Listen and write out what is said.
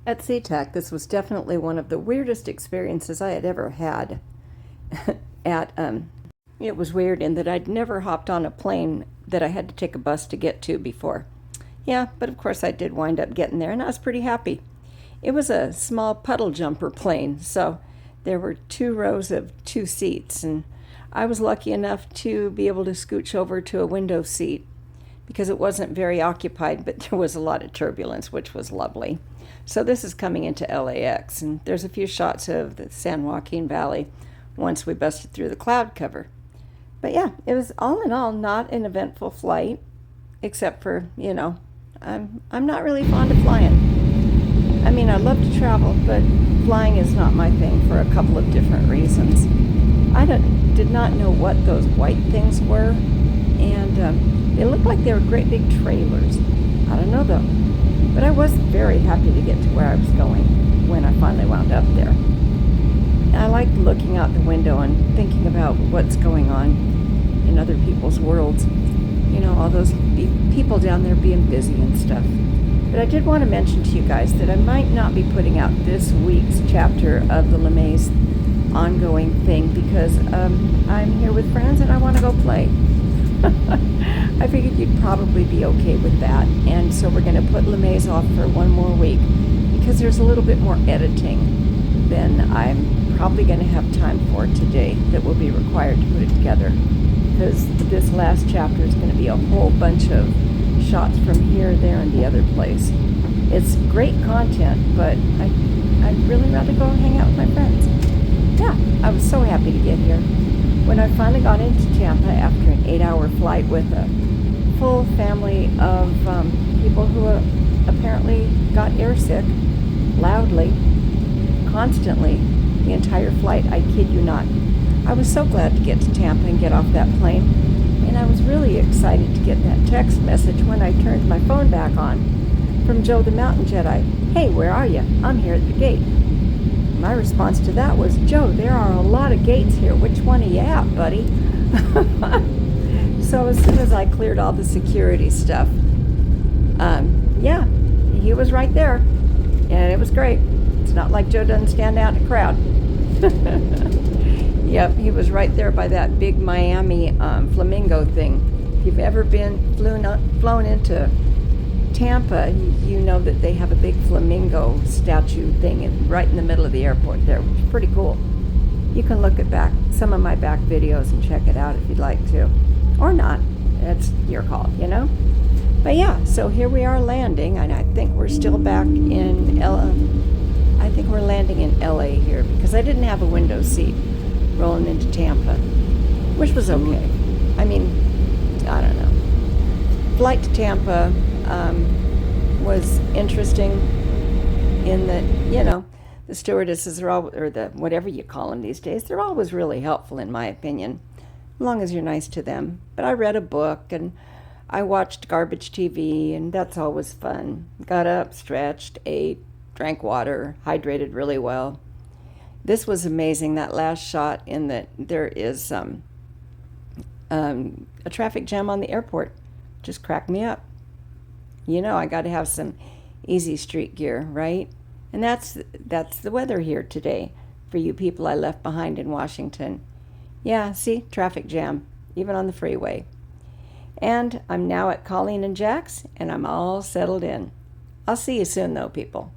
At SeaTac, this was definitely one of the weirdest experiences I had ever had. At It was weird in that I'd never hopped on a plane that I had to take a bus to get to before. Yeah, but of course I did wind up getting there, and I was pretty happy. It was a small puddle jumper plane, so there were 2 rows of 2 seats, and I was lucky enough to be able to scooch over to a window seat because it wasn't very occupied, but there was a lot of turbulence, which was lovely. So this is coming into LAX, and there's a few shots of the San Joaquin Valley once we busted through the cloud cover. But yeah, it was all in all not an eventful flight, except for, I'm not really fond of flying. I mean, I love to travel, but flying is not my thing for a couple of different reasons. Did not know what those white things were, and they looked like they were great big trailers. I don't know though. But I was very happy to get to where I was going when I finally wound up there. And I liked looking out the window and thinking about what's going on in other people's worlds. All those people down there being busy and stuff. But I did want to mention to you guys that I might not be putting out this week's chapter of the lemays ongoing thing because I'm here with friends and I want to go play. I figured you'd probably be okay with that, and so we're going to put lemays off for one more week because there's a little bit more editing than I'm probably going to have time for today that will be required to put it together, because this last chapter is going to be a whole bunch of shots from here, there, and the other place. It's great content, but I'd really rather go hang out with my friends. Yeah, I was so happy to get here. When I finally got into Tampa after an 8-hour flight with a full family of people who apparently got airsick loudly, constantly, the entire flight, I kid you not. I was so glad to get to Tampa and get off that plane, and I was really excited to get that text message when I turned my phone back on from Joe the Mountain Jedi. Hey, where are you? I'm here at the gate. My response to that was, Joe, there are a lot of gates here. Which one are you at, buddy? So as soon as I cleared all the security stuff, yeah, he was right there. And it was great. It's not like Joe doesn't stand out in a crowd. Yep, he was right there by that big Miami flamingo thing. If you've ever been flown into Tampa, you know that they have a big flamingo statue thing right in the middle of the airport there, which is pretty cool. You can look at some of my back videos and check it out if you'd like to. Or not. That's your call, But yeah, so here we are landing, and I think we're still back in I think we're landing in LA here because I didn't have a window seat rolling into Tampa, which was okay. I mean, I don't know. Flight to Tampa was interesting in that, the stewardesses are or the whatever you call them these days, they're always really helpful in my opinion, as long as you're nice to them. But I read a book and I watched garbage TV, and that's always fun. Got up, stretched, ate, drank water, hydrated really well. This was amazing, that last shot, in that there is a traffic jam on the airport. Just cracked me up. I got to have some easy street gear, right? And that's the weather here today for you people I left behind in Washington. Yeah, see, traffic jam, even on the freeway. And I'm now at Colleen and Jack's, and I'm all settled in. I'll see you soon, though, people.